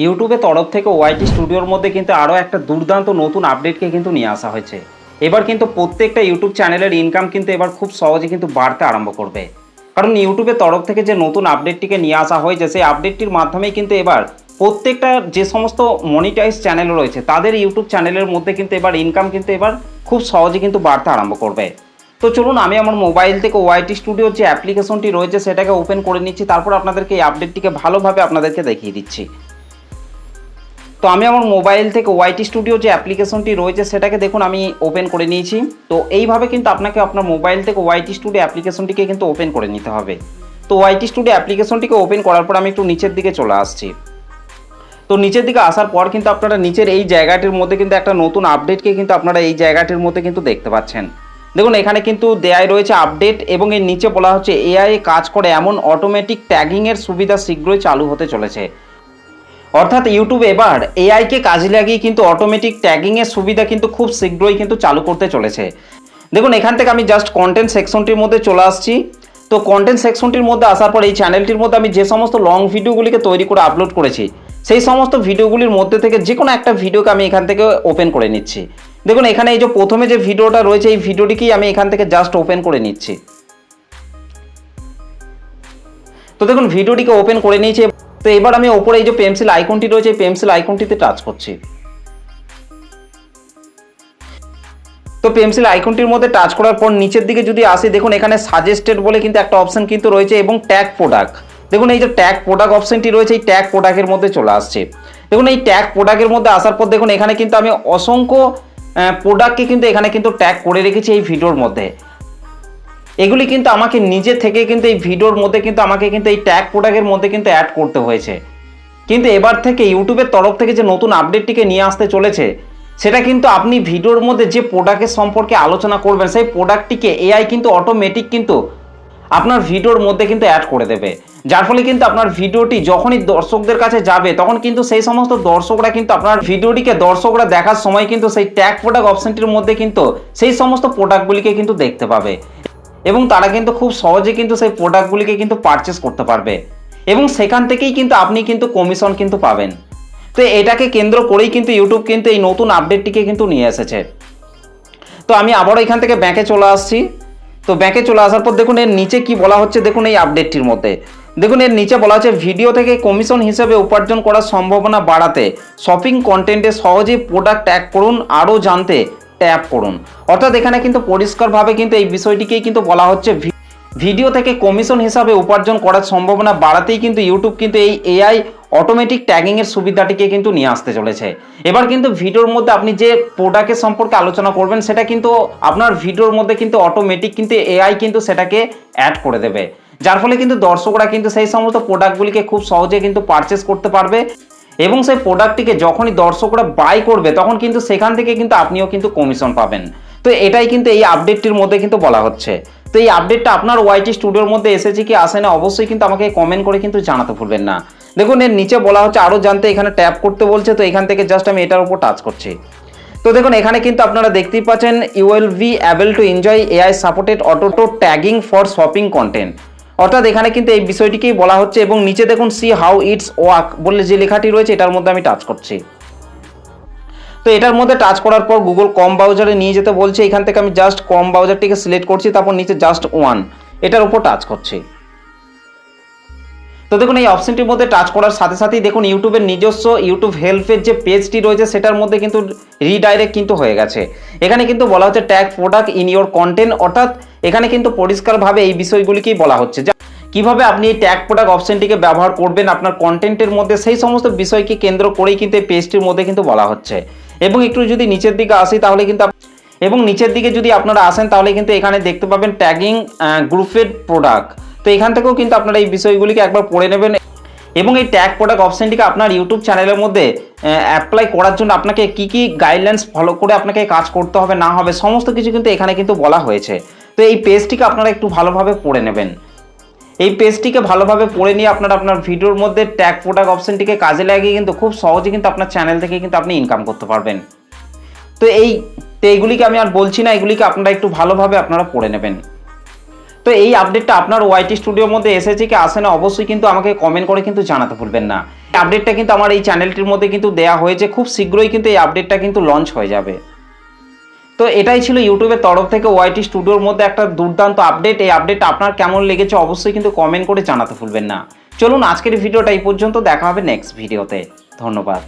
ইউটিউবের তরফ থেকে ওয়াইটি স্টুডিওর মধ্যে কিন্তু আরও একটা দুর্দান্ত নতুন আপডেটকে কিন্তু নিয়ে আসা হয়েছে। এবার কিন্তু প্রত্যেকটা ইউটিউব চ্যানেলের ইনকাম কিন্তু এবার খুব সহজে কিন্তু বাড়তে আরম্ভ করবে। কারণ ইউটিউবের তরফ থেকে যে নতুন আপডেটটিকে নিয়ে আসা হয়েছে সেই আপডেটটির মাধ্যমেই কিন্তু এবার প্রত্যেকটা যে সমস্ত মনিটাইজ চ্যানেল রয়েছে তাদের ইউটিউব চ্যানেলের মধ্যে কিন্তু এবার ইনকাম কিন্তু এবার খুব সহজে কিন্তু বাড়তে আরম্ভ করবে। তো চলুন আমি আমার মোবাইল থেকে ওয়াইটি স্টুডিওর যে অ্যাপ্লিকেশনটি রয়েছে সেটাকে ওপেন করে নিচ্ছি, তারপর আপনাদেরকে এই আপডেটটিকে ভালোভাবে আপনাদেরকে দেখিয়ে দিচ্ছি। তো আমি আমার মোবাইল থেকে ওয়াইটি স্টুডিও যে অ্যাপ্লিকেশনটি রয়েছে সেটাকে দেখুন আমি ওপেন করে নিয়েছি। তো এইভাবে কিন্তু আপনাকে আপনার মোবাইল থেকে ওয়াইটি স্টুডিও অ্যাপ্লিকেশনটিকে কিন্তু ওপেন করে নিতে হবে। তো ওয়াইটি স্টুডিও অ্যাপ্লিকেশনটিকে ওপেন করার পর আমি একটু নিচের দিকে চলে আসছি। তো নিচের দিকে আসার পর কিন্তু আপনারা নিচের এই জায়গাটির মধ্যে কিন্তু একটা নতুন আপডেটকে কিন্তু আপনারা এই জায়গাটির মধ্যে কিন্তু দেখতে পাচ্ছেন। দেখুন এখানে কিন্তু দেয়াই রয়েছে আপডেট এবং এর নিচে বলা হচ্ছে এআই কাজ করে এমন অটোমেটিক ট্যাগিংয়ের সুবিধা শীঘ্রই চালু হতে চলেছে। অর্থাৎ ইউটিউব এবার এআইকে কাজে লাগিয়ে কিন্তু অটোমেটিক ট্যাগিংয়ের সুবিধা কিন্তু খুব শীঘ্রই কিন্তু চালু করতে চলেছে। দেখুন এখান থেকে আমি জাস্ট কন্টেন্ট সেকশনটির মধ্যে চলে আসছি। তো কন্টেন্ট সেকশনটির মধ্যে আসার পর এই চ্যানেলটির মধ্যে আমি যে সমস্ত লং ভিডিওগুলিকে তৈরি করে আপলোড করেছি সেই সমস্ত ভিডিওগুলির মধ্যে থেকে যে কোনো একটা ভিডিওকে আমি এখান থেকে ওপেন করে নিচ্ছি। দেখুন এখানে এই যে প্রথমে যে ভিডিওটা রয়েছে এই ভিডিওটিকেই আমি এখান থেকে জাস্ট ওপেন করে নিচ্ছি। তো দেখুন ভিডিওটিকে ওপেন করে নিয়েছি। তো এবার আমি ওপরে এই যে পেন্সিল আইকনটি রয়েছে এই পেন্সিল আইকনটিতে টাচ করছি। তো পেন্সিল আইকনটির মধ্যে টাচ করার পর নিচের দিকে যদি আসি দেখুন এখানে সাজেস্টেড বলে কিন্তু একটা অপশন কিন্তু রয়েছে এবং ট্যাগ প্রোডাক্ট। দেখুন এই যে ট্যাগ প্রোডাক্ট অপশনটি রয়েছে এই ট্যাগ প্রোডাক্টের মধ্যে চলে আসছে। দেখুন এই ট্যাগ প্রোডাক্টের মধ্যে আসার পর দেখুন এখানে কিন্তু আমি অসংখ্য প্রোডাক্টকে কিন্তু এখানে কিন্তু ট্যাগ করে রেখেছি এই ভিডিওর মধ্যে। এগুলি কিন্তু আমাকে নিজে থেকে কিন্তু এই ভিডিওর মধ্যে কিন্তু আমাকে কিন্তু এই ট্যাগ প্রোডাক্টের মধ্যে কিন্তু অ্যাড করতে হয়েছে। কিন্তু এবার থেকে ইউটিউবের তরফ থেকে যে নতুন আপডেটটিকে নিয়ে আসতে চলেছে সেটা কিন্তু আপনি ভিডিওর মধ্যে যে প্রোডাক্টের সম্পর্কে আলোচনা করবেন সেই প্রোডাক্টটিকে এআই কিন্তু অটোমেটিক কিন্তু আপনার ভিডিওর মধ্যে কিন্তু অ্যাড করে দেবে। যার ফলে কিন্তু আপনার ভিডিওটি যখনই দর্শকদের কাছে যাবে তখন কিন্তু সেই সমস্ত দর্শকরা কিন্তু আপনার ভিডিওটিকে দর্শকরা দেখার সময় কিন্তু সেই ট্যাগ প্রোডাক্ট অপশনটির মধ্যে কিন্তু সেই সমস্ত প্রোডাক্টগুলিকে কিন্তু দেখতে পাবে এবং তারা কিন্তু খুব সহজে কিন্তু সেই প্রোডাক্টগুলিকে কিন্তু পারচেস করতে পারবে এবং সেখান থেকেই কিন্তু আপনি কিন্তু কমিশন কিন্তু পাবেন। তো এটাকে কেন্দ্র করেই কিন্তু ইউটিউব কিন্তু এই নতুন আপডেটটিকে কিন্তু নিয়ে এসেছে। তো আমি আবারও এখান থেকে ব্যাকে চলে আসছি। তো ব্যাকে চলে আসার পর দেখুন এর নিচে কি বলা হচ্ছে, দেখুন এই আপডেটটির মধ্যে দেখুন এর নিচে বলা হচ্ছে ভিডিও থেকে কমিশন হিসেবে উপার্জন করার সম্ভাবনা বাড়াতে শপিং কন্টেন্টে সহজেই প্রোডাক্ট ট্যাগ করুন, আরও জানতে ট্যাপ করুন। অর্থাৎ এখানে কিন্তু পরিষ্কারভাবে কিন্তু এই বিষয়টিকেই কিন্তু বলা হচ্ছে ভিডিও থেকে কমিশন হিসাবে উপার্জন করার সম্ভাবনা বাড়াতেই কিন্তু ইউটিউব কিন্তু এই এআই অটোমেটিক ট্যাগিংয়ের সুবিধাটিকে কিন্তু নিয়ে আসতে চলেছে। এবার কিন্তু ভিডিওর মধ্যে আপনি যে প্রোডাক্টের সম্পর্কে আলোচনা করবেন সেটা কিন্তু আপনার ভিডিওর মধ্যে কিন্তু অটোমেটিক কিন্তু এআই কিন্তু সেটাকে অ্যাড করে দেবে। যার ফলে কিন্তু দর্শকরা কিন্তু সেই সমস্ত প্রোডাক্টগুলিকে খুব সহজে কিন্তু পারচেস করতে পারবে এবং সেই প্রোডাক্টটিকে যখনই দর্শকরা বাই করবে তখন কিন্তু সেখান থেকে কিন্তু আপনিও কিন্তু কমিশন পাবেন। তো এটাই কিন্তু এই আপডেটটির মধ্যে কিন্তু বলা হচ্ছে। তো এই আপডেটটা আপনার ওয়াইটি স্টুডিওর মধ্যে এসেছে কি আসে না অবশ্যই কিন্তু আমাকে কমেন্ট করে কিন্তু জানাতে ভুলবেন না। দেখুন এর নিচে বলা হচ্ছে আরও জানতে, এখানে ট্যাপ করতে বলছে। তো এখান থেকে জাস্ট আমি এটার উপর টাচ করছি। তো দেখুন এখানে কিন্তু আপনারা দেখতেই পাচ্ছেন you will be able to enjoy AI supported auto tagging for shopping content. অর্থাৎ এখানে কিন্তু এই বিষয়টিকেই বলা হচ্ছে এবং নিচে দেখুন সি হাউ ইটস ওয়ার্ক বলে যে লেখাটি রয়েছে এটার মধ্যে আমি টাচ করছি। তো এটার মধ্যে টাচ করার পর গুগল কম ব্রাউজারে নিয়ে যেতে বলছে। এখান থেকে আমি জাস্ট কম ব্রাউজারটিকে সিলেক্ট করছি, তারপর নিচে জাস্ট ওয়ান এটার উপর টাচ করছি। তো দেখুন এই অপশনটির মধ্যে টাচ করার সাথে সাথেই দেখুন ইউটিউবের নিজস্ব ইউটিউব হেল্পের যে পেজটি রয়েছে সেটার মধ্যে কিন্তু রিডাইরেক্ট কিন্তু হয়ে গেছে। এখানে কিন্তু বলা হচ্ছে tag product in your content. অর্থাৎ এখানে কিন্তু পরিষ্কারভাবে এই বিষয়গুলিকেই বলা হচ্ছে যে কিভাবে আপনি এই ট্যাগ প্রোডাক্ট অপশনটিকে ব্যবহার করবেন আপনার কন্টেন্টের মধ্যে, সেই সমস্ত বিষয়কে কেন্দ্র করেই কিন্তু এই পেজটির মধ্যে কিন্তু বলা হচ্ছে। এবং একটু যদি নিচের দিকে আসি তাহলে কিন্তু নিচের দিকে যদি আপনারা আসেন তাহলে কিন্তু এখানে দেখতে পাবেন ট্যাগিং গ্রুপেড প্রোডাক্ট। তো এখান থেকেও কিন্তু আপনারা এই বিষয়গুলিকে একবার পড়ে নেবেন এবং এই ট্যাগ প্রোডাক্ট অপশনটিকে আপনার ইউটিউব চ্যানেলের মধ্যে অ্যাপ্লাই করার জন্য আপনাকে কি কি গাইডলাইন্স ফলো করে আপনাকে কাজ করতে হবে না হবে সমস্ত কিছু কিন্তু এখানে কিন্তু বলা হয়েছে। তো এই পেজটিকে আপনারা একটু ভালোভাবে পড়ে নেবেন। এই পেজটিকে ভালোভাবে পড়ে নিয়ে আপনারা আপনার ভিডিওর মধ্যে ট্যাগ প্রোডাক্ট অপশনটিকে কাজে লাগিয়ে কিন্তু খুব সহজে কিন্তু আপনার চ্যানেল থেকে কিন্তু আপনি ইনকাম করতে পারবেন। তো এইগুলিকে আমি আর বলছি না, এগুলিকে আপনারা একটু ভালোভাবে আপনারা পড়ে নেবেন। তো এই আপডেটটা আপনার ওয়াইটি স্টুডিওর মধ্যে এসেছে কি আসে না অবশ্যই কিন্তু আমাকে কমেন্ট করে কিন্তু জানাতে ভুলবেন না। আপডেটটা কিন্তু আমার এই চ্যানেলটির মধ্যে কিন্তু দেওয়া হয়েছে, খুব শীঘ্রই কিন্তু এই আপডেটটা কিন্তু লঞ্চ হয়ে যাবে। তো এটাই ছিল ইউটিউবের তরফ থেকে ওয়াইটি স্টুডিওর মধ্যে একটা দুর্দান্ত আপডেট। এই আপডেটটা আপনার কেমন লেগেছে অবশ্যই কিন্তু কমেন্ট করে জানাতে ভুলবেন না। চলুন আজকের ভিডিওটা এই পর্যন্ত, দেখা হবে নেক্সট ভিডিওতে। ধন্যবাদ।